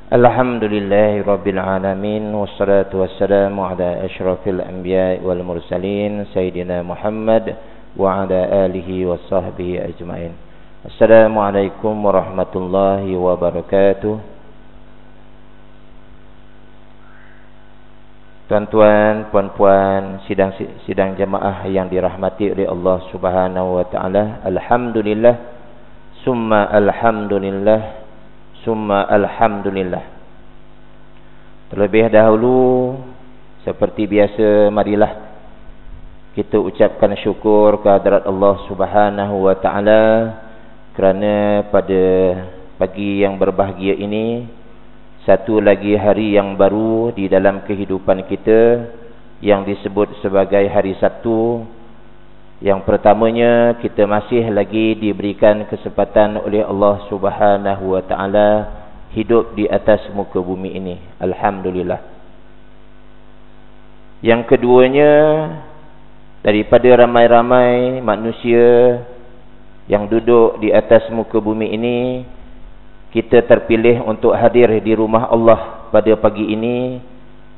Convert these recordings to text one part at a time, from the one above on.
Alhamdulillahi Rabbil Alamin. Wassalatu wassalamu ala ashrafil anbiya wal mursalin Sayyidina Muhammad wa ala alihi wa sahbihi ajma'in. Assalamualaikum warahmatullahi wabarakatuh. Tuan-tuan, puan-puan, sidang jemaah yang dirahmati oleh Allah Subhanahu wa taala. Alhamdulillah, summa alhamdulillah, summa alhamdulillah. Terlebih dahulu, seperti biasa, marilah kita ucapkan syukur kehadrat Allah Subhanahu wa taala kerana pada pagi yang berbahagia ini, satu lagi hari yang baru di dalam kehidupan kita yang disebut sebagai hari Sabtu. Yang pertamanya, kita masih lagi diberikan kesempatan oleh Allah Subhanahu wa taala hidup di atas muka bumi ini. Alhamdulillah. Yang keduanya, daripada ramai-ramai manusia yang duduk di atas muka bumi ini, kita terpilih untuk hadir di rumah Allah pada pagi ini,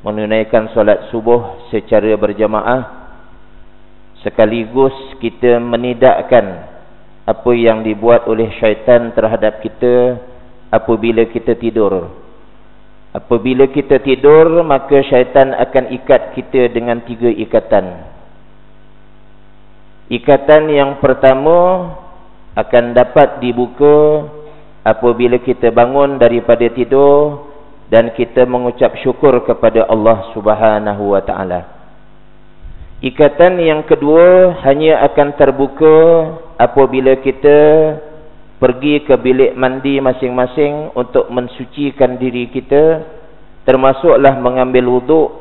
menunaikan solat subuh secara berjamaah. Sekaligus kita menidakkan apa yang dibuat oleh syaitan terhadap kita apabila kita tidur. Apabila kita tidur, maka syaitan akan ikat kita dengan 3 ikatan. Ikatan yang pertama akan dapat dibuka apabila kita bangun daripada tidur dan kita mengucap syukur kepada Allah Subhanahu wa taala. Ikatan yang kedua hanya akan terbuka apabila kita pergi ke bilik mandi masing-masing untuk mensucikan diri kita, termasuklah mengambil wuduk.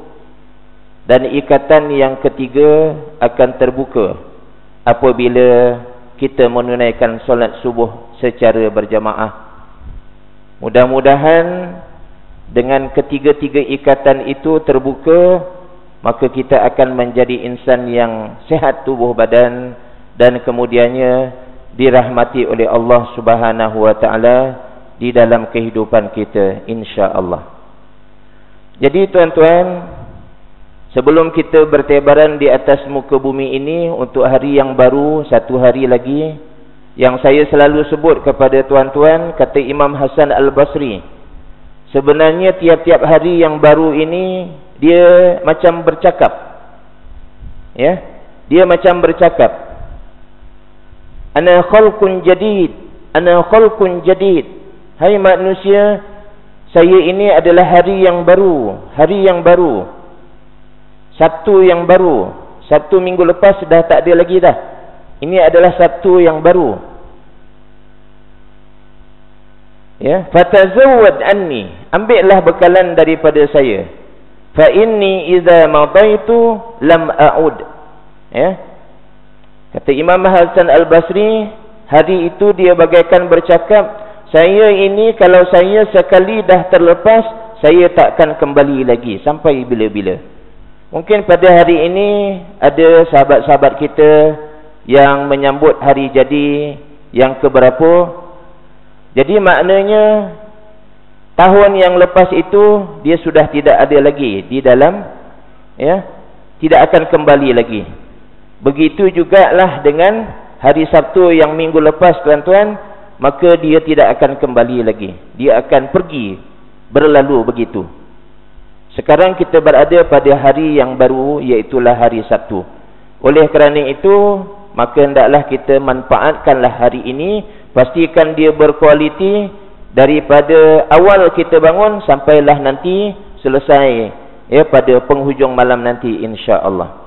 Dan ikatan yang ketiga akan terbuka apabila kita menunaikan solat subuh secara berjamaah. Mudah-mudahan dengan ketiga-tiga ikatan itu terbuka, maka kita akan menjadi insan yang sehat tubuh badan dan kemudiannya dirahmati oleh Allah Subhanahu wa taala di dalam kehidupan kita, insya-Allah. Jadi tuan-tuan, sebelum kita bertebaran di atas muka bumi ini untuk hari yang baru, satu hari lagi, yang saya selalu sebut kepada tuan-tuan, kata Imam Hasan Al-Basri, sebenarnya tiap-tiap hari yang baru ini dia macam bercakap. Ya, dia macam bercakap. Ana khalqun jadid, ana khalqun jadid. Hai manusia, saya ini adalah hari yang baru, hari yang baru. Sabtu yang baru. Sabtu minggu lepas dah tak ada lagi dah. Ini adalah Sabtu yang baru. Ya, fatazawwad anni, ambillah bekalan daripada saya. Fa inni idza madaitu lam a'ud. Ya. Kata Imam Hasan Al-Basri, hari itu dia bagaikan bercakap, saya ini kalau saya sekali dah terlepas, saya takkan kembali lagi sampai bila-bila. Mungkin pada hari ini ada sahabat-sahabat kita yang menyambut hari jadi yang keberapa. Jadi maknanya tahun yang lepas itu dia sudah tidak ada lagi di dalam, ya, tidak akan kembali lagi. Begitu jugalah dengan hari Sabtu yang minggu lepas tuan-tuan, maka dia tidak akan kembali lagi. Dia akan pergi, berlalu begitu. Sekarang kita berada pada hari yang baru, iaitulah hari Sabtu. Oleh kerana itu, maka hendaklah kita manfaatkanlah hari ini, pastikan dia berkualiti daripada awal kita bangun sampailah nanti selesai, ya, pada penghujung malam nanti, insya-Allah.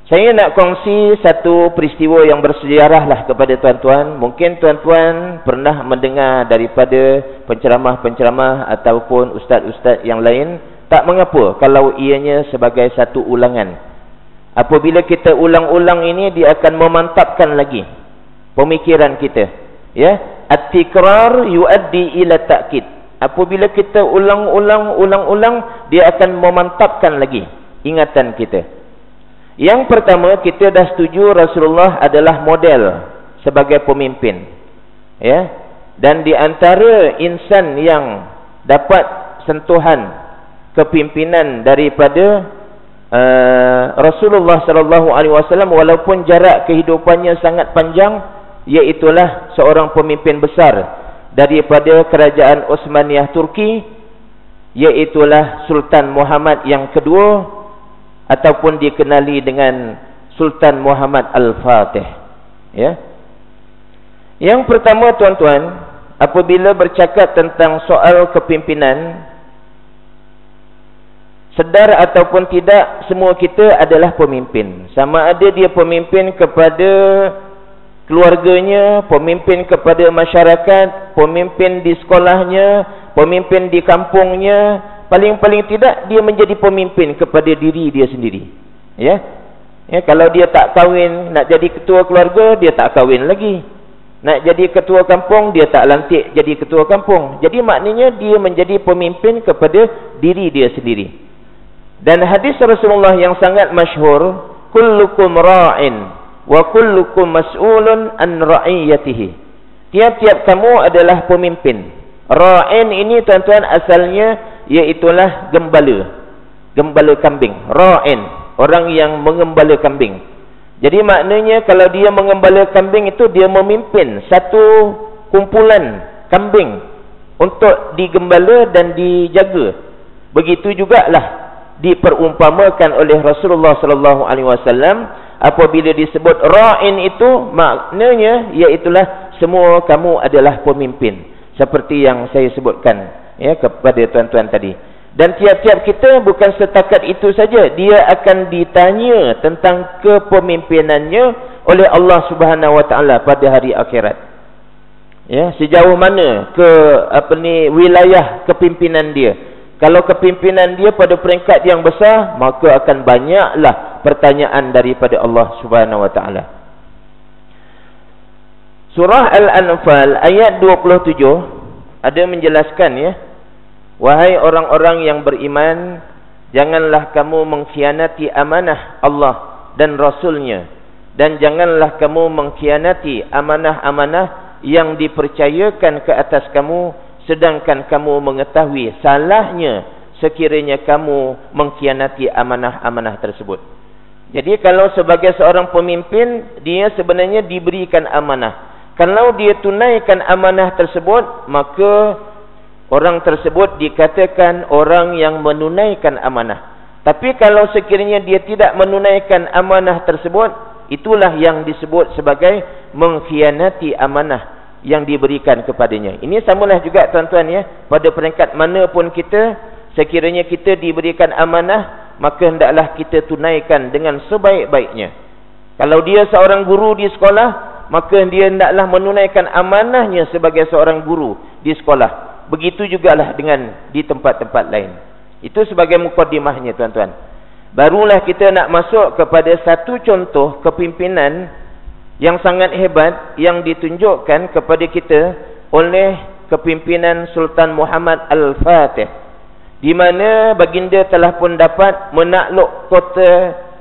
Saya nak kongsi satu peristiwa yang bersejarah lah kepada tuan-tuan. Mungkin tuan-tuan pernah mendengar daripada penceramah-penceramah ataupun ustaz-ustaz yang lain. Tak mengapa kalau ianya sebagai satu ulangan. Apabila kita ulang-ulang ini, dia akan memantapkan lagi pemikiran kita. Ya, at-tikrar yuaddi ila ta'kid. Apabila kita ulang-ulang, dia akan memantapkan lagi ingatan kita. Yang pertama, kita dah setuju Rasulullah adalah model sebagai pemimpin. Ya. Dan di antara insan yang dapat sentuhan kepimpinan daripada Rasulullah sallallahu alaihi wasallam, walaupun jarak kehidupannya sangat panjang, iaitulah seorang pemimpin besar daripada kerajaan Utsmaniyah Turki, iaitulah Sultan Muhammad yang kedua, ataupun dikenali dengan Sultan Muhammad Al-Fatih. Ya. Yang pertama tuan-tuan, apabila bercakap tentang soal kepimpinan, sedar ataupun tidak, semua kita adalah pemimpin. Sama ada dia pemimpin kepada keluarganya, pemimpin kepada masyarakat, pemimpin di sekolahnya, pemimpin di kampungnya, paling-paling tidak dia menjadi pemimpin kepada diri dia sendiri. Ya. Ya, kalau dia tak kahwin, nak jadi ketua keluarga, dia tak kahwin lagi. Nak jadi ketua kampung, dia tak lantik jadi ketua kampung. Jadi maknanya dia menjadi pemimpin kepada diri dia sendiri. Dan hadis Rasulullah yang sangat masyhur, kullukum ra'in wa kullukum mas'ulun an ra'iyatihi. Tiap-tiap kamu adalah pemimpin. Ra'in ini tuan-tuan asalnya iaitulah gembala. Gembala kambing. Ra'in, orang yang mengembala kambing. Jadi maknanya kalau dia mengembala kambing itu, dia memimpin satu kumpulan kambing untuk digembala dan dijaga. Begitu jugalah diperumpamakan oleh Rasulullah sallallahu alaihi wasallam apabila disebut ra'in itu, maknanya iaitulah semua kamu adalah pemimpin, seperti yang saya sebutkan ya kepada tuan-tuan tadi. Dan tiap-tiap kita bukan setakat itu saja, dia akan ditanya tentang kepemimpinannya oleh Allah Subhanahu wa taala pada hari akhirat. Ya, sejauh mana wilayah kepimpinan dia. Kalau kepimpinan dia pada peringkat yang besar, maka akan banyaklah pertanyaan daripada Allah Subhanahu wa taala. Surah Al-Anfal ayat 27 ada menjelaskan ya, wahai orang-orang yang beriman, janganlah kamu mengkhianati amanah Allah dan Rasulnya, dan janganlah kamu mengkhianati amanah-amanah yang dipercayakan ke atas kamu, sedangkan kamu mengetahui salahnya sekiranya kamu mengkhianati amanah-amanah tersebut. Jadi kalau sebagai seorang pemimpin, dia sebenarnya diberikan amanah. Kalau dia tunaikan amanah tersebut, maka orang tersebut dikatakan orang yang menunaikan amanah. Tapi kalau sekiranya dia tidak menunaikan amanah tersebut, itulah yang disebut sebagai mengkhianati amanah yang diberikan kepadanya. Ini samalah juga tuan-tuan ya, pada peringkat mana pun kita, sekiranya kita diberikan amanah, maka hendaklah kita tunaikan dengan sebaik-baiknya. Kalau dia seorang guru di sekolah, maka dia hendaklah menunaikan amanahnya sebagai seorang guru di sekolah. Begitu jugalah dengan di tempat-tempat lain. Itu sebagai mukadimahnya tuan-tuan. Barulah kita nak masuk kepada satu contoh kepimpinan yang sangat hebat yang ditunjukkan kepada kita oleh kepimpinan Sultan Muhammad Al-Fatih, di mana baginda telah pun dapat menakluk kota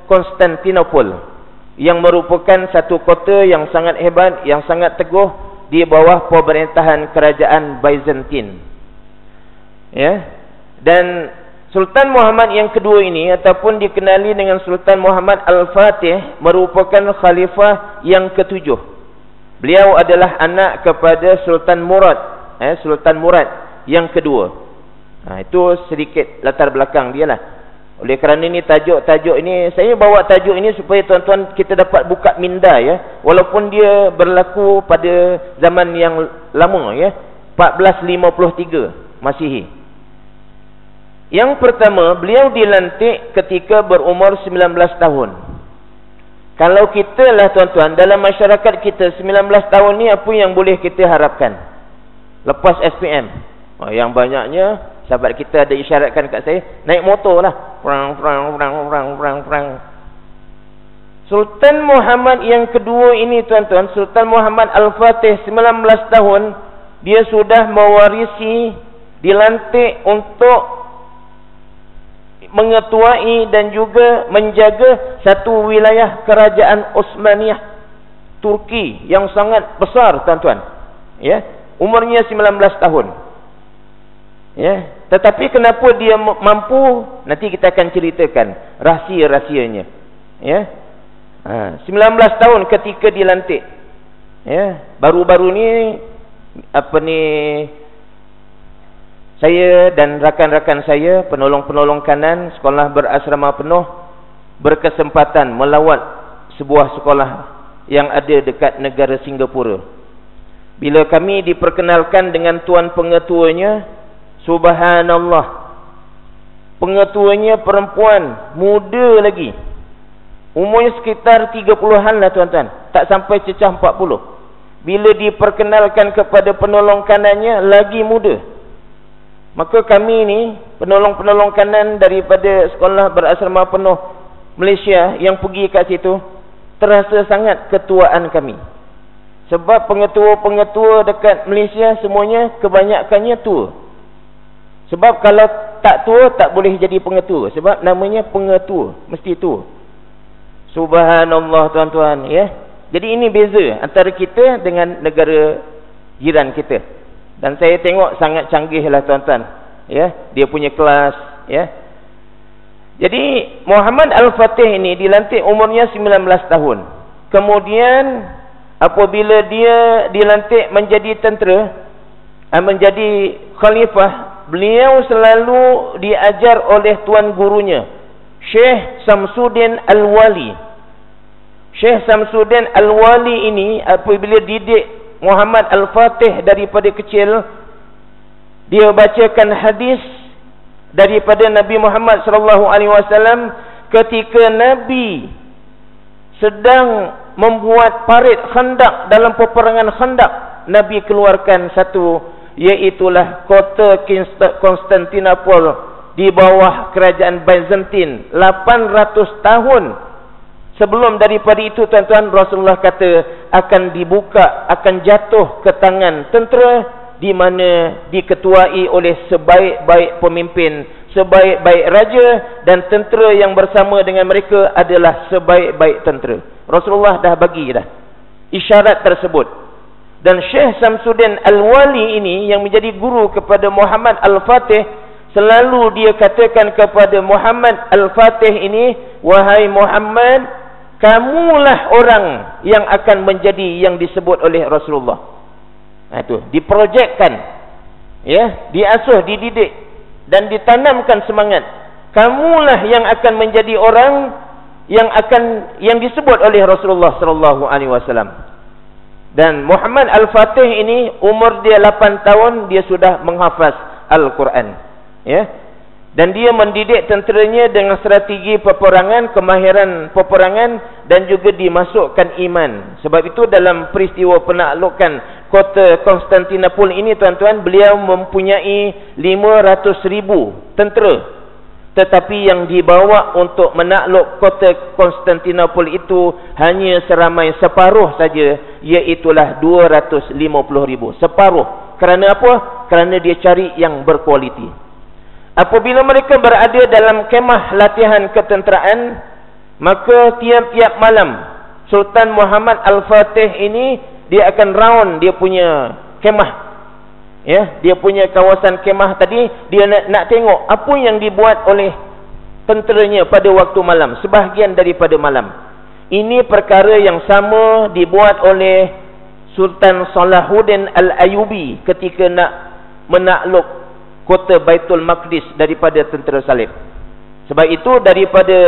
Konstantinopel, yang merupakan satu kota yang sangat hebat, yang sangat teguh di bawah pemerintahan kerajaan Byzantine. Ya. Dan Sultan Muhammad yang kedua ini, ataupun dikenali dengan Sultan Muhammad Al-Fatih, merupakan khalifah yang ketujuh. Beliau adalah anak kepada Sultan Murad, Sultan Murad yang kedua. Itu sedikit latar belakang dia lah. Oleh kerana ini tajuk-tajuk ini, saya bawa tajuk ini supaya tuan-tuan kita dapat buka minda ya, walaupun dia berlaku pada zaman yang lama ya, 1453 Masihi. Yang pertama, beliau dilantik ketika berumur 19 tahun. Kalau kita lah tuan-tuan, dalam masyarakat kita 19 tahun ni apa yang boleh kita harapkan lepas SPM? Yang banyaknya sahabat kita ada isyaratkan kat saya, naik motor lah, perang. Sultan Muhammad yang kedua ini tuan-tuan, Sultan Muhammad Al-Fatih, 19 tahun dia sudah mewarisi, dilantik untuk mengetuai dan juga menjaga satu wilayah kerajaan Utsmaniyah Turki yang sangat besar tuan-tuan. Ya, umurnya 19 tahun. Ya, tetapi kenapa dia mampu, nanti kita akan ceritakan rahsia-rahsianya. Ya. 19 tahun ketika dilantik. Ya, baru-baru ni saya dan rakan-rakan saya, penolong-penolong kanan sekolah berasrama penuh, berkesempatan melawat sebuah sekolah yang ada dekat negara Singapura. Bila kami diperkenalkan dengan tuan pengetuanya, subhanallah, pengetuanya perempuan, muda lagi, umurnya sekitar 30-an lah tuan-tuan, tak sampai cecah 40. Bila diperkenalkan kepada penolong kanannya, lagi muda. Maka kami ni, penolong-penolong kanan daripada sekolah berasrama penuh Malaysia yang pergi kat situ, terasa sangat ketuaan kami. Sebab pengetua-pengetua dekat Malaysia semuanya kebanyakannya tua. Sebab kalau tak tua, tak boleh jadi pengetua. Sebab namanya pengetua, mesti tua. Subhanallah tuan-tuan, ya. Jadi ini beza antara kita dengan negara jiran kita. Dan saya tengok sangat canggih lah tuan-tuan, ya. Dia punya kelas, ya. Jadi Muhammad Al-Fatih ini dilantik umurnya 19 tahun. Kemudian apabila dia dilantik menjadi tentera, menjadi khalifah, beliau selalu diajar oleh tuan gurunya, Syekh Samsuddin Al-Wali. Syekh Samsuddin Al-Wali ini apabila didik Muhammad Al-Fatih daripada kecil, dia bacakan hadis daripada Nabi Muhammad SAW ketika Nabi sedang membuat parit khandak dalam peperangan khandak. Nabi keluarkan satu, iaitulah kota Konstantinopel di bawah kerajaan Byzantine 800 tahun. Sebelum daripada itu tuan-tuan, Rasulullah kata akan dibuka, akan jatuh ke tangan tentera, di mana diketuai oleh sebaik-baik pemimpin, sebaik-baik raja, dan tentera yang bersama dengan mereka adalah sebaik-baik tentera. Rasulullah dah bagi dah isyarat tersebut. Dan Syekh Samsuddin Al-Wali ini yang menjadi guru kepada Muhammad Al-Fatih, selalu dia katakan kepada Muhammad Al-Fatih ini, wahai Muhammad, kamulah orang yang akan menjadi yang disebut oleh Rasulullah. Itu diprojekkan, ya, diasuh, dididik dan ditanamkan semangat. Kamulah yang akan menjadi orang yang disebut oleh Rasulullah sallallahu alaihi wasallam. Dan Muhammad Al-Fatih ini umur dia 8 tahun, dia sudah menghafaz Al-Quran, ya. Dan dia mendidik tenteranya dengan strategi peperangan, kemahiran peperangan, dan juga dimasukkan iman. Sebab itu dalam peristiwa penaklukan kota Konstantinopel ini tuan-tuan, beliau mempunyai 500,000 tentera. Tetapi yang dibawa untuk menakluk kota Konstantinopel itu hanya seramai separuh saja, iaitulah 250,000. Separuh. Kerana apa? Kerana dia cari yang berkualiti. Apabila mereka berada dalam kemah latihan ketenteraan, maka tiap-tiap malam Sultan Muhammad Al-Fatih ini dia akan round dia punya kemah, ya, dia punya kawasan kemah tadi. Dia nak tengok apa yang dibuat oleh tenteranya pada waktu malam, sebahagian daripada malam. Ini perkara yang sama dibuat oleh Sultan Salahuddin Al-Ayyubi ketika nak menakluk kota Baitul Maqdis daripada tentera salib. Sebab itu daripada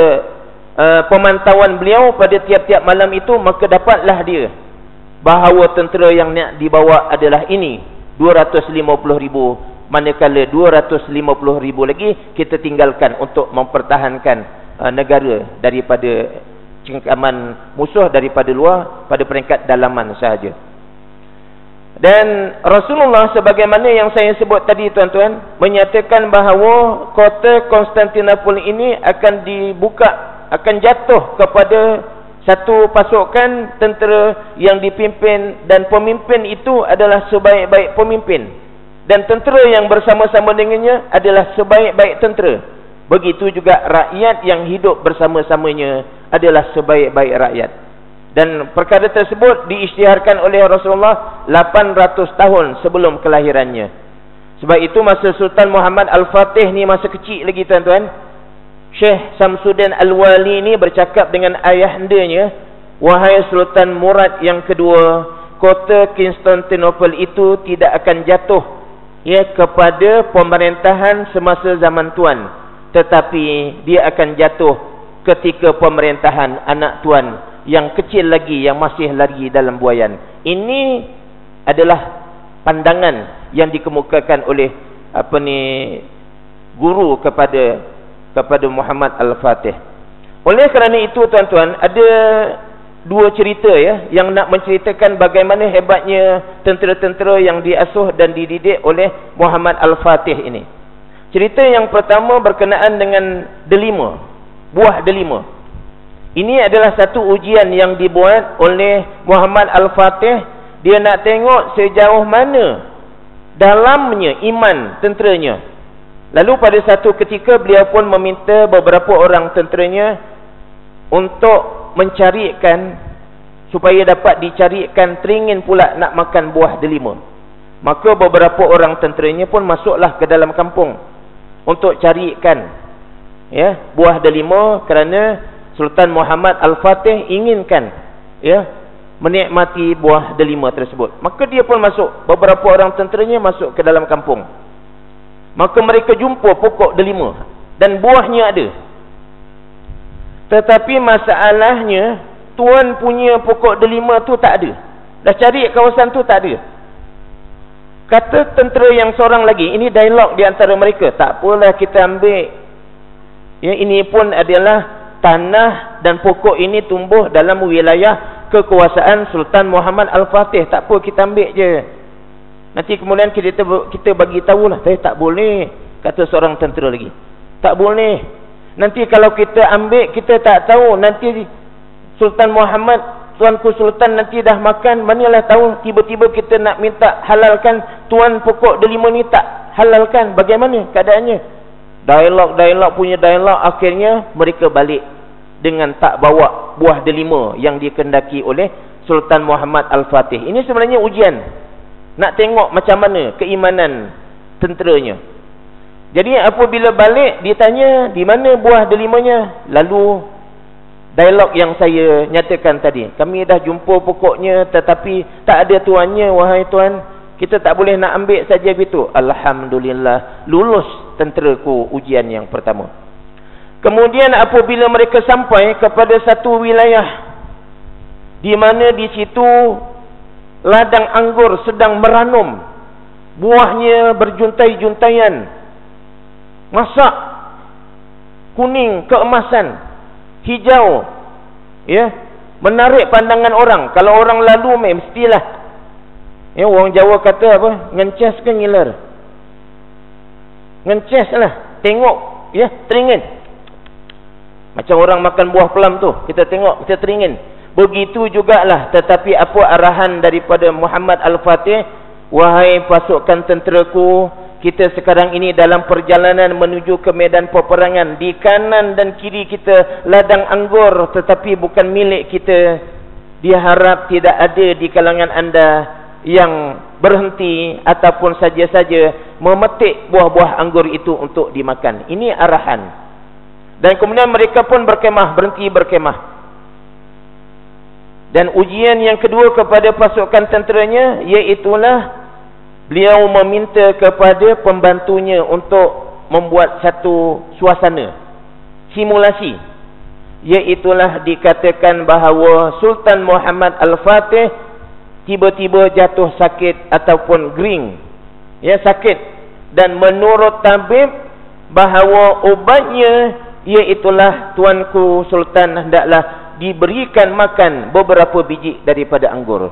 pemantauan beliau pada tiap-tiap malam itu, maka dapatlah dia bahawa tentera yang nak dibawa adalah ini 250,000, manakala 250,000 lagi kita tinggalkan untuk mempertahankan negara daripada cengkaman musuh daripada luar pada peringkat dalaman sahaja. Dan Rasulullah sebagaimana yang saya sebut tadi tuan-tuan, menyatakan bahawa kota Konstantinopel ini akan dibuka, akan jatuh kepada satu pasukan tentera yang dipimpin, dan pemimpin itu adalah sebaik-baik pemimpin, dan tentera yang bersama-sama dengannya adalah sebaik-baik tentera. Begitu juga rakyat yang hidup bersama-samanya adalah sebaik-baik rakyat. Dan perkara tersebut diisytiharkan oleh Rasulullah 800 tahun sebelum kelahirannya. Sebab itu masa Sultan Muhammad Al-Fatih ni masa kecil lagi tuan-tuan, Syekh Samsuddin Al-Wali ni bercakap dengan ayahandanya, wahai Sultan Murad yang kedua, kota Konstantinopel itu tidak akan jatuh kepada pemerintahan semasa zaman tuan, tetapi dia akan jatuh ketika pemerintahan anak tuan yang kecil lagi, yang masih lagi dalam buayan. Ini adalah pandangan yang dikemukakan oleh guru kepada Muhammad Al-Fatih. Oleh kerana itu tuan-tuan, ada dua cerita yang nak menceritakan bagaimana hebatnya tentera-tentera yang diasuh dan dididik oleh Muhammad Al-Fatih ini. Cerita yang pertama berkenaan dengan delima, buah delima. Ini adalah satu ujian yang dibuat oleh Muhammad Al-Fatih. Dia nak tengok sejauh mana dalamnya iman tenteranya. Lalu pada satu ketika beliau pun meminta beberapa orang tenteranya untuk mencarikan, supaya dapat dicarikan teringin pula nak makan buah delima. Maka beberapa orang tenteranya pun masuklah ke dalam kampung untuk carikan buah delima, kerana Sultan Muhammad Al-Fatih inginkan menikmati buah delima tersebut. Maka dia pun masuk, beberapa orang tenteranya masuk ke dalam kampung. Maka mereka jumpa pokok delima dan buahnya ada. Tetapi masalahnya, tuan punya pokok delima tu tak ada. Dah cari kawasan tu tak ada. Kata tentera yang seorang lagi, ini dialog di antara mereka, tak apalah kita ambil. Ini pun adalah tanah dan pokok ini tumbuh dalam wilayah kekuasaan Sultan Muhammad Al-Fatih. Tak apa, kita ambil je. Nanti kemudian kita bagi tahulah. Tak boleh, kata seorang tentera lagi. Tak boleh. Nanti kalau kita ambil, kita tak tahu. Nanti Sultan Muhammad, tuanku Sultan nanti dah makan, manalah tahu tiba-tiba kita nak minta halalkan tuan pokok delima ni tak halalkan. Bagaimana keadaannya? Dialog punya dialog, akhirnya mereka balik dengan tak bawa buah delima yang dikendaki oleh Sultan Muhammad Al-Fatih. Ini sebenarnya ujian. Nak tengok macam mana keimanan tenteranya. Jadi apabila balik, ditanya di mana buah delimanya. Lalu dialog yang saya nyatakan tadi, kami dah jumpa pokoknya tetapi tak ada tuannya, wahai tuan. Kita tak boleh nak ambil saja begitu. Alhamdulillah, lulus tenteraku ujian yang pertama. Kemudian apabila mereka sampai kepada satu wilayah di mana di situ ladang anggur sedang meranum, buahnya berjuntai-juntaian, masak, kuning, keemasan, hijau, menarik pandangan orang. Kalau orang lalu mestilah, orang Jawa kata apa? Ngencas ke ngiler? Ngencas lah. Tengok, teringin. Macam orang makan buah pelam tu, kita tengok, kita teringin. Begitu jugalah. Tetapi apa arahan daripada Muhammad Al-Fatih? Wahai pasukan tenteraku, kita sekarang ini dalam perjalanan menuju ke medan peperangan. Di kanan dan kiri kita ladang anggur, tetapi bukan milik kita. Dia harap tidak ada di kalangan anda yang berhenti ataupun saja-saja memetik buah-buah anggur itu untuk dimakan. Ini arahan. Dan kemudian mereka pun berkemah, berhenti berkemah. Dan ujian yang kedua kepada pasukan tenteranya, iaitulah beliau meminta kepada pembantunya untuk membuat satu suasana simulasi. Iaitulah dikatakan bahawa Sultan Muhammad Al-Fatih tiba-tiba jatuh sakit ataupun gering, sakit, dan menurut tabib bahawa obatnya iaitulah tuanku Sultan hendaklah diberikan makan beberapa biji daripada anggur.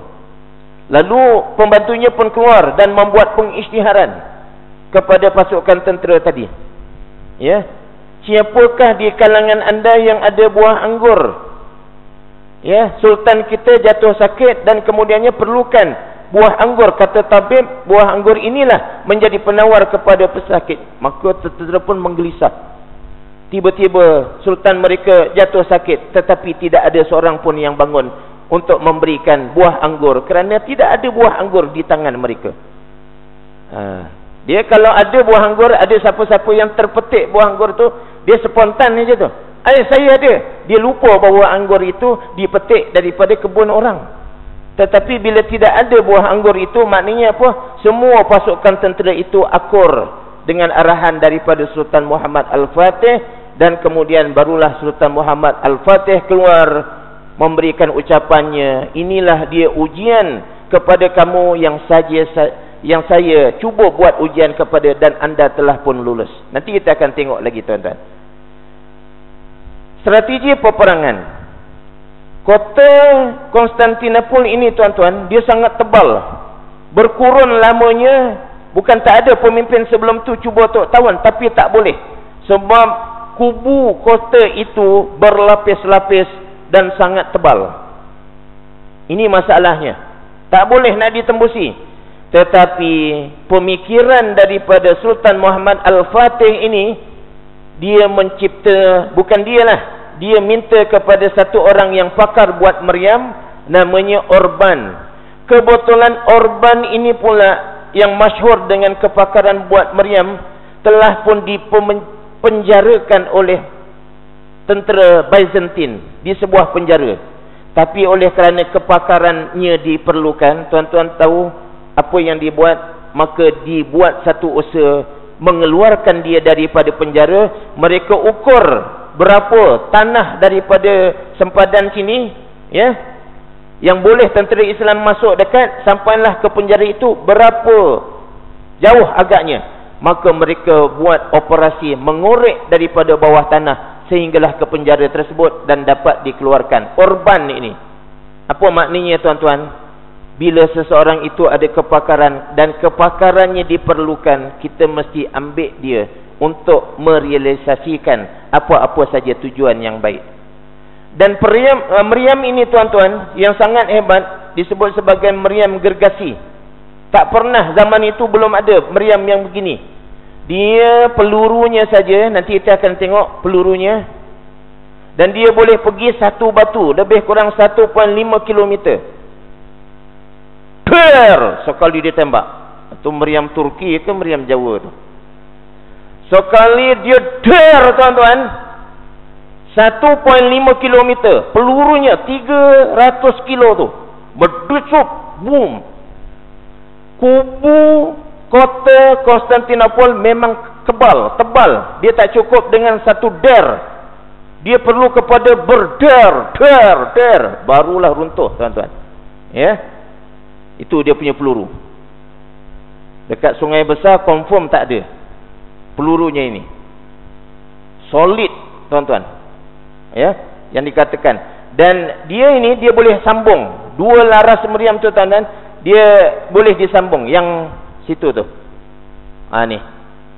Lalu pembantunya pun keluar dan membuat pengisytiharan kepada pasukan tentera tadi. Siapakah di kalangan anda yang ada buah anggur? Sultan kita jatuh sakit dan kemudiannya perlukan buah anggur. Kata tabib, buah anggur inilah menjadi penawar kepada pesakit. Maka tentera pun menggelisah. Tiba-tiba Sultan mereka jatuh sakit, tetapi tidak ada seorang pun yang bangun untuk memberikan buah anggur, kerana tidak ada buah anggur di tangan mereka. Dia kalau ada buah anggur, ada siapa-siapa yang terpetik buah anggur tu, dia spontan je tu. Saya ada. Dia lupa bahawa anggur itu dipetik daripada kebun orang. Tetapi bila tidak ada buah anggur itu, maknanya apa? Semua pasukan tentera itu akur dengan arahan daripada Sultan Muhammad Al-Fatih, dan kemudian barulah Sultan Muhammad Al-Fatih keluar memberikan ucapannya, inilah dia ujian kepada kamu yang saya cuba buat ujian kepada, dan anda telah pun lulus. Nanti kita akan tengok lagi tuan-tuan. Strategi peperangan. Kota Konstantinopel ini tuan-tuan, dia sangat tebal. Berkurun lamanya, bukan tak ada pemimpin sebelum tu cuba untuk tawan, tapi tak boleh. Sebab kubu kota itu berlapis-lapis dan sangat tebal. Ini masalahnya. Tak boleh nak ditembusi. Tetapi pemikiran daripada Sultan Muhammad Al-Fatih ini, dia mencipta, bukan dialah, dia minta kepada satu orang yang pakar buat meriam, namanya Orban. Kebetulan Orban ini pula yang masyhur dengan kepakaran buat meriam, telah pun dipenjarakan oleh tentera Byzantine di sebuah penjara. Tapi oleh kerana kepakarannya diperlukan, tuan-tuan tahu apa yang dibuat? Maka dibuat satu usaha mengeluarkan dia daripada penjara. Mereka ukur berapa tanah daripada sempadan sini, ya, yang boleh tentera Islam masuk dekat, sampailah ke penjara itu berapa jauh agaknya. Maka mereka buat operasi mengorek daripada bawah tanah sehinggalah ke penjara tersebut dan dapat dikeluarkan. Orban ini, apa maknanya tuan-tuan? Bila seseorang itu ada kepakaran dan kepakarannya diperlukan, kita mesti ambil dia untuk merealisasikan apa-apa saja tujuan yang baik. Dan meriam ini tuan-tuan yang sangat hebat, disebut sebagai meriam gergasi. Tak pernah zaman itu belum ada meriam yang begini. Dia pelurunya saja, nanti kita akan tengok pelurunya, dan dia boleh pergi satu batu lebih kurang 1.5 km. Sekali dia tembak. Itu meriam Turki ke meriam Jawa tu. Sekali dia tuan-tuan, 1.5 km. Pelurunya 300 kilo tu. Berdesup, boom. Kubu kota Konstantinopel memang tebal. Dia tak cukup dengan satu der. Dia perlu kepada berder, barulah runtuh tuan-tuan. Ya. Itu dia punya peluru. Dekat sungai besar confirm tak ada pelurunya ini. Solid tuan-tuan. Ya, yang dikatakan. Dan dia ini dia boleh sambung. Dua laras meriam tu tuan-tuan, dia boleh disambung yang situ tu. Ni.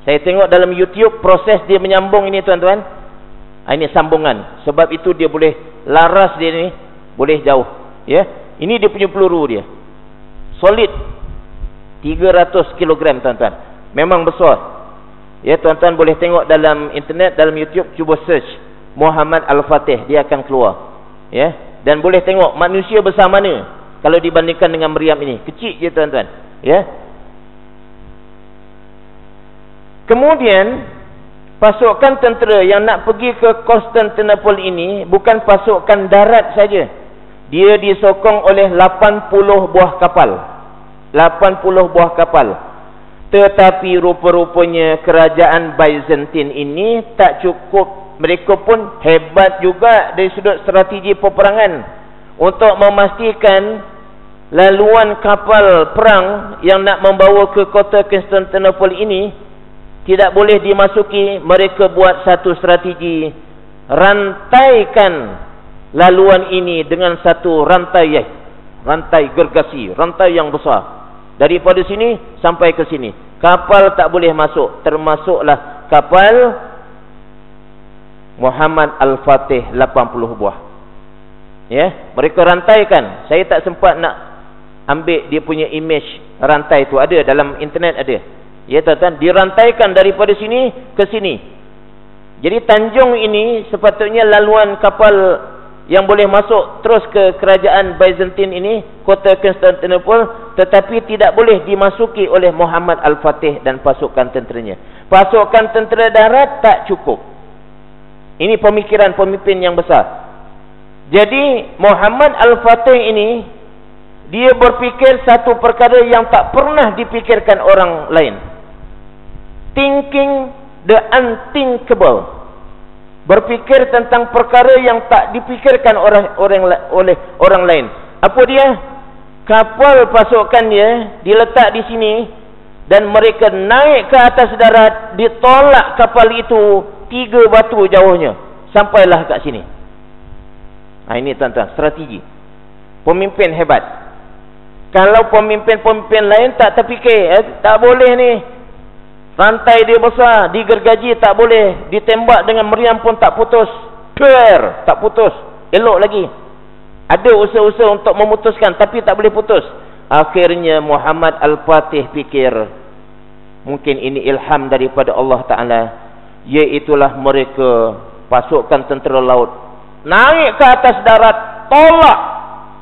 Saya tengok dalam YouTube proses dia menyambung ini tuan-tuan. Ini sambungan. Sebab itu dia boleh laras dia ni boleh jauh. Ya. Ini dia punya peluru dia. Solid 300 kg tuan-tuan. Memang besar. Ya, tuan-tuan boleh tengok dalam internet, dalam YouTube, cuba search Muhammad Al-Fatih, dia akan keluar. Ya, dan boleh tengok manusia besar mana kalau dibandingkan dengan meriam ini. Kecil je tuan-tuan. Ya. Kemudian pasukan tentera yang nak pergi ke Konstantinopel ini bukan pasukan darat saja. Dia disokong oleh 80 buah kapal. 80 buah kapal. Tetapi rupa-rupanya kerajaan Byzantine ini tak cukup. Mereka pun hebat juga dari sudut strategi peperangan untuk memastikan laluan kapal perang yang nak membawa ke kota Konstantinopel ini tidak boleh dimasuki. Mereka buat satu strategi, rantaikan laluan ini dengan satu rantai gergasi, rantai yang besar. Daripada sini sampai ke sini. Kapal tak boleh masuk, termasuklah kapal Muhammad Al-Fatih 80 buah. Ya, mereka rantaikan. Saya tak sempat nak ambil dia punya image rantai tu, ada dalam internet ada. Ya tuan-tuan, dirantaikan daripada sini ke sini. Jadi tanjung ini sepatutnya laluan kapal yang boleh masuk terus ke kerajaan Byzantine ini, kota Constantinople, tetapi tidak boleh dimasuki oleh Muhammad Al-Fatih dan pasukan tenteranya. Pasukan tentera darat tak cukup. Ini pemikiran pemimpin yang besar. Jadi Muhammad Al-Fatih ini, dia berfikir satu perkara yang tak pernah dipikirkan orang lain. Thinking the unthinkable. Berfikir tentang perkara yang tak dipikirkan oleh orang lain. Apa dia? Kapal pasukan dia diletak di sini dan mereka naik ke atas darat, ditolak kapal itu 3 batu jauhnya sampailah kat sini. Ini tuan-tuan, strategi. Pemimpin hebat. Kalau pemimpin-pemimpin lain tak terfikir, tak boleh ni. Rantai dia besar, digergaji tak boleh, ditembak dengan meriam pun tak putus. Tak putus. Elok lagi. Ada usaha-usaha untuk memutuskan tapi tak boleh putus. Akhirnya Muhammad Al-Fatih fikir, mungkin ini ilham daripada Allah Ta'ala, iaitulah mereka pasukan tentera laut naik ke atas darat, tolak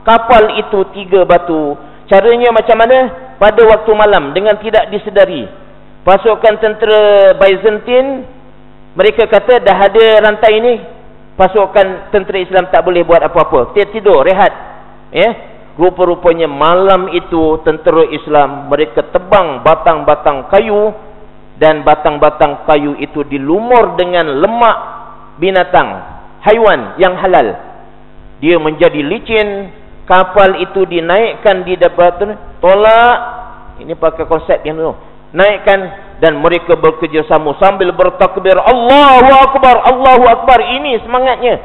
kapal itu 3 batu. Caranya macam mana? Pada waktu malam dengan tidak disedari. Pasukan tentera Byzantine, mereka kata dah ada rantai ini, pasukan tentera Islam tak boleh buat apa-apa. Dia tidur, rehat. Rupa-rupanya malam itu tentera Islam, mereka tebang batang-batang kayu, dan batang-batang kayu itu dilumur dengan lemak binatang, haiwan yang halal. Dia menjadi licin. Kapal itu dinaikkan di depan, tolak. Ini pakai konsep yang tu. Naikkan dan mereka bekerjasama sambil bertakbir, Allahu Akbar, Allahu Akbar. Ini semangatnya.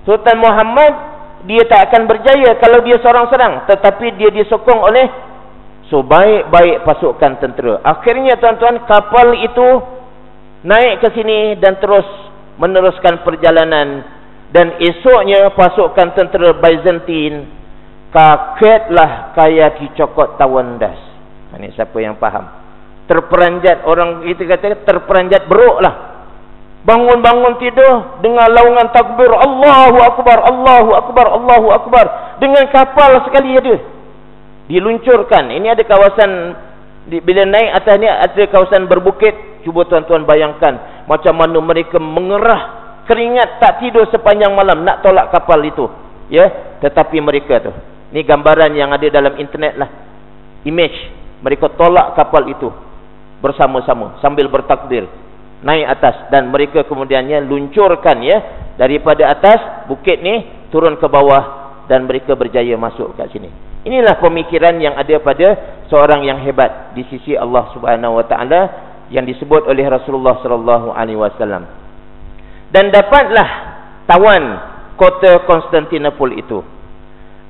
Sultan Muhammad, dia tak akan berjaya kalau dia seorang-seorang, tetapi dia disokong oleh sebaik-baik pasukan tentera. Akhirnya tuan-tuan, kapal itu naik ke sini dan terus meneruskan perjalanan. Dan esoknya pasukan tentera Byzantine kagetlah kayak dicokot tawan das. Ini siapa yang faham? Terperanjat, orang kita kata terperanjat beruk lah. Bangun-bangun tidur dengan laungan takbir, Allahu Akbar, Allahu Akbar, Allahu Akbar. Dengan kapal sekali ada diluncurkan. Ini ada kawasan, bila naik atas ni ada kawasan berbukit. Cuba tuan-tuan bayangkan macam mana mereka mengerah keringat, tak tidur sepanjang malam nak tolak kapal itu. Tetapi mereka tu, ni gambaran yang ada dalam internet lah, image. Mereka tolak kapal itu bersama-sama sambil bertakbir naik atas, dan mereka kemudiannya luncurkan daripada atas bukit ni turun ke bawah, dan mereka berjaya masuk kat sini. Inilah pemikiran yang ada pada seorang yang hebat di sisi Allah Subhanahu Wa Taala yang disebut oleh Rasulullah sallallahu alaihi wasallam. Dan dapatlah tawan kota Konstantinopel itu.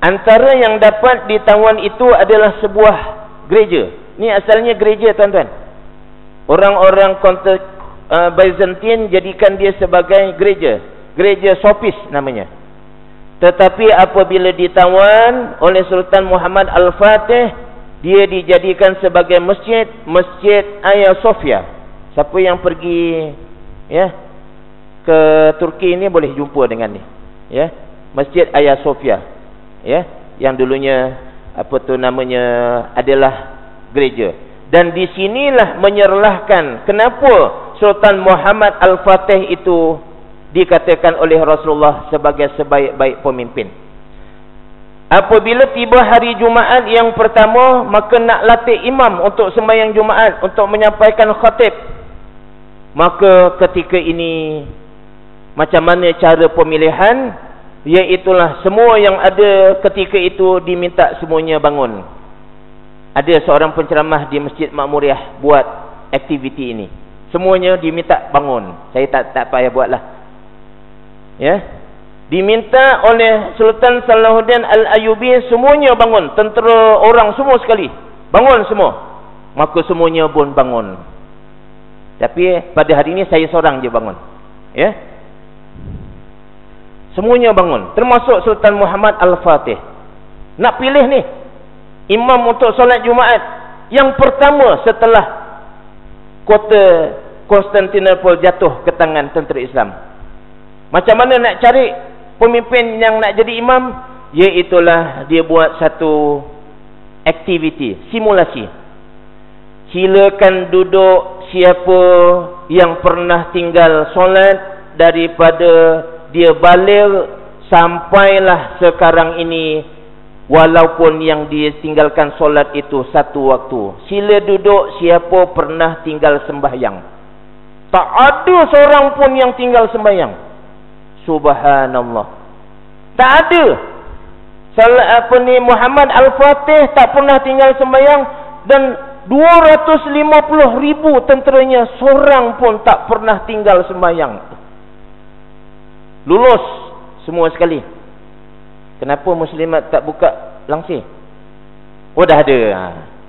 Antara yang dapat ditawan itu adalah sebuah gereja. Ini asalnya gereja, tuan-tuan. Orang-orang Byzantine jadikan dia sebagai gereja. Gereja Sofis namanya. Tetapi apabila ditawan oleh Sultan Muhammad Al-Fatih, dia dijadikan sebagai masjid, Masjid Hagia Sophia. Siapa yang pergi ke Turki ini boleh jumpa dengan ni. Masjid Hagia Sophia. Yang dulunya adalah gereja. Dan di sinilah menyerlahkan kenapa Sultan Muhammad Al-Fatih itu dikatakan oleh Rasulullah sebagai sebaik-baik pemimpin. Apabila tiba hari Jumaat yang pertama, maka nak latih imam untuk sembahyang Jumaat, untuk menyampaikan khatib. Maka ketika ini macam mana cara pemilihan? Iaitulah semua yang ada ketika itu diminta semuanya bangun. Ada seorang penceramah di Masjid Makmuriyah buat aktiviti ini. Semuanya diminta bangun. Saya tak payah buatlah. Diminta oleh Sultan Salahuddin Al-Ayyubi semuanya bangun. Tentera, orang semua sekali bangun semua. Maka semuanya pun bangun. Tapi pada hari ini saya seorang je bangun. Semuanya bangun, termasuk Sultan Muhammad Al-Fatih. Nak pilih ni imam untuk solat Jumaat yang pertama setelah kota Konstantinopel jatuh ke tangan tentera Islam. Macam mana nak cari pemimpin yang nak jadi imam, iaitulah dia buat satu aktiviti, simulasi. Silakan duduk siapa yang pernah tinggal solat daripada dia balik sampailah sekarang ini, walaupun yang dia tinggalkan solat itu satu waktu. Sila duduk siapa pernah tinggal sembahyang. Tak ada seorang pun yang tinggal sembahyang. Subhanallah. Tak ada. Muhammad Al-Fatih tak pernah tinggal sembahyang, dan 250,000 tenteranya seorang pun tak pernah tinggal sembahyang. Lulus semua sekali. Kenapa muslimat tak buka langsir? Oh, dah ada.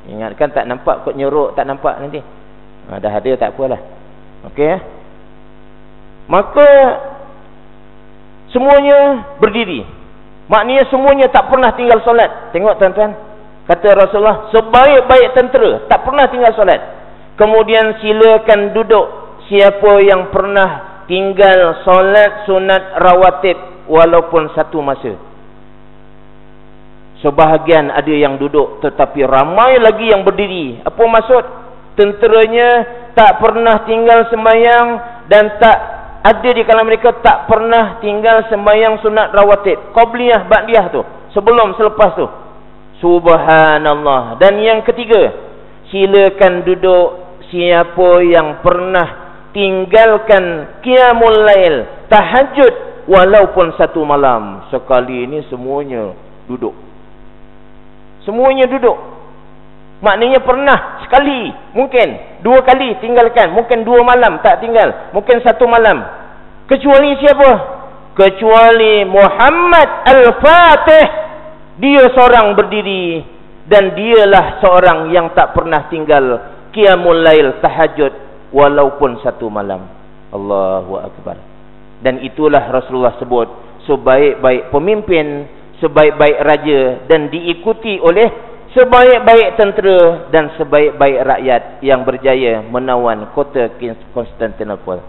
Ingatkan tak nampak kot, nyeruk tak nampak nanti. Dah ada, tak apalah. Okey. Maka semuanya berdiri. Maknanya semuanya tak pernah tinggal solat. Tengok tuan-tuan, kata Rasulullah, sebaik-baik tentera tak pernah tinggal solat. Kemudian silakan duduk siapa yang pernah tinggal solat sunat rawatib walaupun satu masa. Sebahagian ada yang duduk, tetapi ramai lagi yang berdiri. Apa maksud? Tenteranya tak pernah tinggal sembahyang, dan tak ada di kalangan mereka tak pernah tinggal sembahyang sunat rawatib, qabliyah, ba'diyah tu, sebelum selepas tu. Subhanallah. Dan yang ketiga, silakan duduk siapa yang pernah tinggalkan qiyamul lail, tahajud walaupun satu malam. Sekali ini semuanya duduk. Semuanya duduk. Maknanya pernah sekali, mungkin dua kali tinggalkan, mungkin 2 malam tak tinggal, mungkin 1 malam. Kecuali siapa? Kecuali Muhammad Al-Fatih. Dia seorang berdiri, dan dialah seorang yang tak pernah tinggal qiyamul lail, tahajud walaupun 1 malam. Allahu Akbar. Dan itulah Rasulullah sebut sebaik-baik pemimpin, sebaik-baik raja, dan diikuti oleh sebaik-baik tentera dan sebaik-baik rakyat yang berjaya menawan kota Konstantinopel.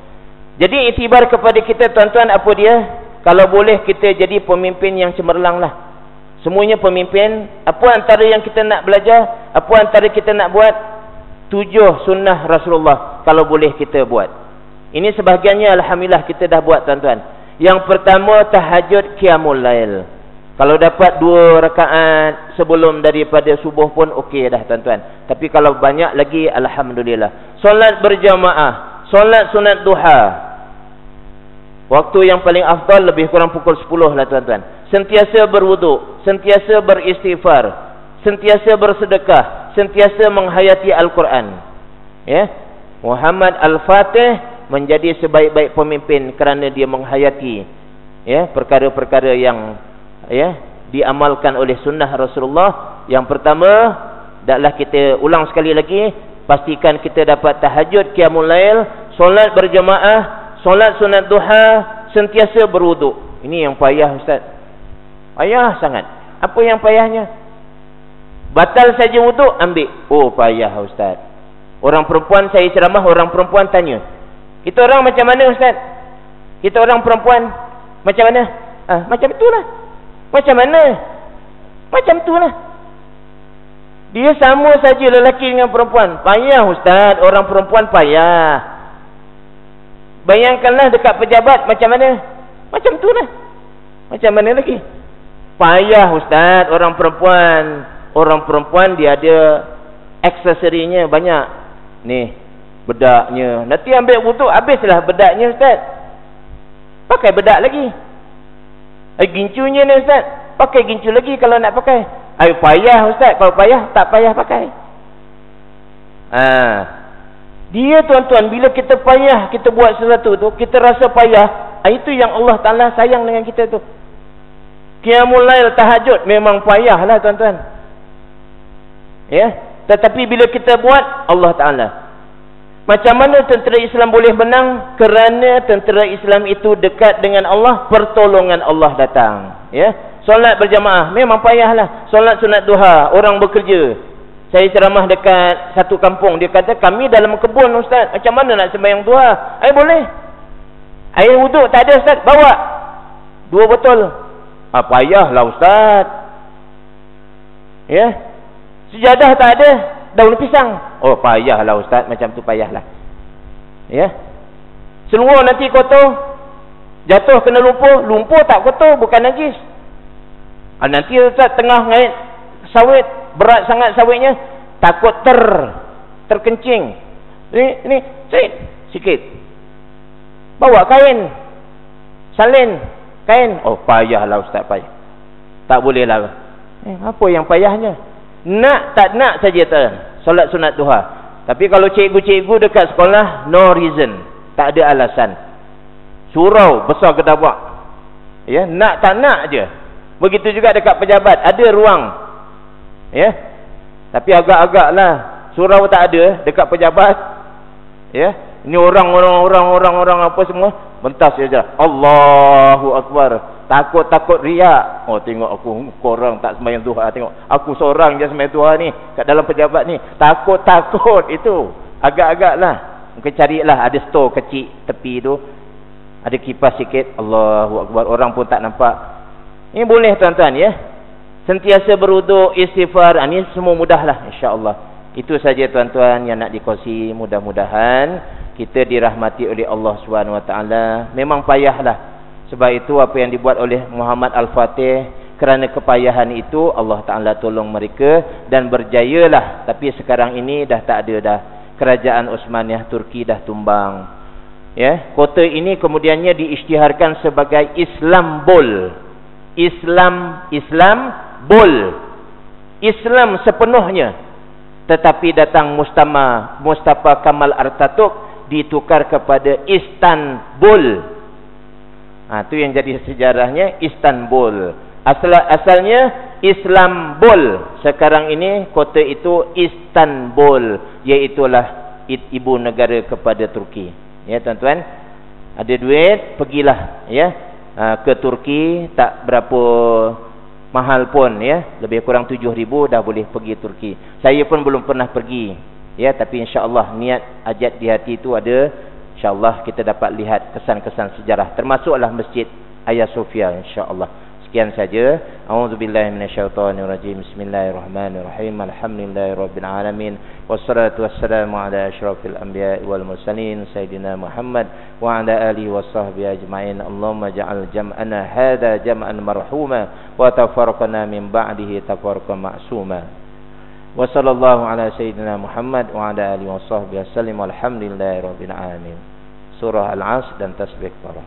Jadi iktibar kepada kita tuan-tuan, apa dia? Kalau boleh kita jadi pemimpin yang cemerlang lah. Semuanya pemimpin. Apa antara yang kita nak belajar? Apa antara kita nak buat? 7 sunnah Rasulullah kalau boleh kita buat. Ini sebahagiannya alhamdulillah kita dah buat tuan-tuan. Yang pertama, tahajud qiyamul lail. Kalau dapat 2 rakaat sebelum daripada subuh pun okey dah tuan-tuan. Tapi kalau banyak lagi, alhamdulillah. Solat berjamaah, solat sunat duha. Waktu yang paling afdal lebih kurang pukul 10 lah tuan-tuan. Sentiasa berwuduk, sentiasa beristighfar, sentiasa bersedekah, sentiasa menghayati Al-Quran. Ya. Muhammad Al-Fatih menjadi sebaik-baik pemimpin kerana dia menghayati perkara-perkara yang diamalkan oleh sunnah Rasulullah. Yang pertama, daklah kita ulang sekali lagi, pastikan kita dapat tahajud qiyamul lail, solat berjamaah, solat sunat duha, sentiasa berwuduk. Ini yang payah ustaz. Payah sangat. Apa yang payahnya? Batal saja wuduk, ambil. Oh, payah ustaz. Orang perempuan, saya ceramah, orang perempuan tanya, kita orang macam mana ustaz? Kita orang perempuan macam mana? Macam itulah. Macam mana? Macam itulah. Dia sama saja lelaki dengan perempuan. Payah ustaz, orang perempuan payah. Bayangkanlah dekat pejabat macam mana? Macam itulah. Macam mana lagi? Payah ustaz, orang perempuan. Orang perempuan dia ada aksesorinya banyak. Ni, bedaknya. Nanti ambil wuduk, habislah bedaknya ustaz. Pakai bedak lagi. Gincunya ni ustaz, pakai gincu lagi kalau nak pakai. Payah ustaz, kalau payah tak payah pakai. Dia tuan-tuan, bila kita payah kita buat sesuatu tu, kita rasa payah, itu yang Allah Ta'ala sayang dengan kita tu. Qiyamul lail, tahajud memang payah lah tuan-tuan. Tetapi bila kita buat, Allah Ta'ala. Macam mana tentera Islam boleh menang? Kerana tentera Islam itu dekat dengan Allah, pertolongan Allah datang. Solat berjamaah memang payahlah. Solat sunat duha, orang bekerja. Saya ceramah dekat satu kampung, dia kata kami dalam kebun ustaz, macam mana nak sembahyang duha? Boleh. Air wuduk tak ada ustaz, bawa. Dua botol. Payahlah ustaz. Ya. Sejadah tak ada, daun pisang. Payahlah ustaz, macam tu payahlah. Ya. Seluruh nanti kotor, jatuh kena lumpur, lumpur tak kotor, bukan najis. Nanti ustaz tengah ngait sawit, berat sangat sawitnya, takut terkencing. Ini sikit. Bawa kain, salin kain. Payahlah ustaz, payah. Tak boleh lah. Apa yang payahnya? Nak tak nak saja solat sunat duha. Tapi kalau cikgu-cikgu dekat sekolah, no reason, tak ada alasan. Surau besar gedabak. Ya, nak tak nak je. Begitu juga dekat pejabat, ada ruang. Ya. Tapi agak-agaklah surau tak ada dekat pejabat. Ya. Ini orang apa semua bentas saja. Allahu akbar. Takut riak. Tengok aku, korang tak sembahyang duha. Tengok aku seorang je sembahyang duha ni kat dalam pejabat ni. Takut itu. Agak-agaklah. Mungkin carilah ada store kecil tepi tu. Ada kipas sikit. Allahu akbar. Orang pun tak nampak. Ini boleh tuan-tuan ya. Sentiasa berwuduk, istighfar. Ini semua mudahlah insya-Allah. Itu saja tuan-tuan yang nak dikongsi. Mudah-mudahan kita dirahmati oleh Allah SWT. Memang payahlah. Sebab itu apa yang dibuat oleh Muhammad Al-Fatih, kerana kepayahan itu Allah Ta'ala tolong mereka dan berjayalah. Tapi sekarang ini dah tak ada dah. Kerajaan Osmaniyah Turki dah tumbang. Ya, kota ini kemudiannya diisytiharkan sebagai Islambol. Islambol. Islam sepenuhnya. Tetapi datang Mustafa Kamal Atatürk ditukar kepada Istanbul. Itu yang jadi sejarahnya Istanbul. Asalnya Islambol. Sekarang ini kota itu Istanbul, iaitulah ibu negara kepada Turki. Ya tuan-tuan, ada duit pergilah ya ke Turki, tak berapa mahal pun ya, lebih kurang 7,000 dah boleh pergi Turki. Saya pun belum pernah pergi ya, tapi insya-Allah niat ajat di hati itu ada. InsyaAllah kita dapat lihat kesan-kesan sejarah. Termasuklah Masjid Hagia Sophia insyaAllah. Sekian saja. A'udzubillahi minasyaitonirrajim. Bismillahirrahmanirrahim. Alhamdulillahirrabbilalamin. Wassalatu wassalamu ala asyrafil anbiya'i wal mursalin Sayyidina Muhammad wa ala alihi wa sahbihi ajma'in. Allahumma ja'al jam'ana hadha jam'an marhuma wa tafarraqana min ba'dihi tafarraqan ma'suma. Wa sallallahu ala Sayyidina Muhammad wa ala alihi wa sahbihi wasallim. Alhamdulillahirrabbilalamin. Surah Al-Asr dan tasbih para.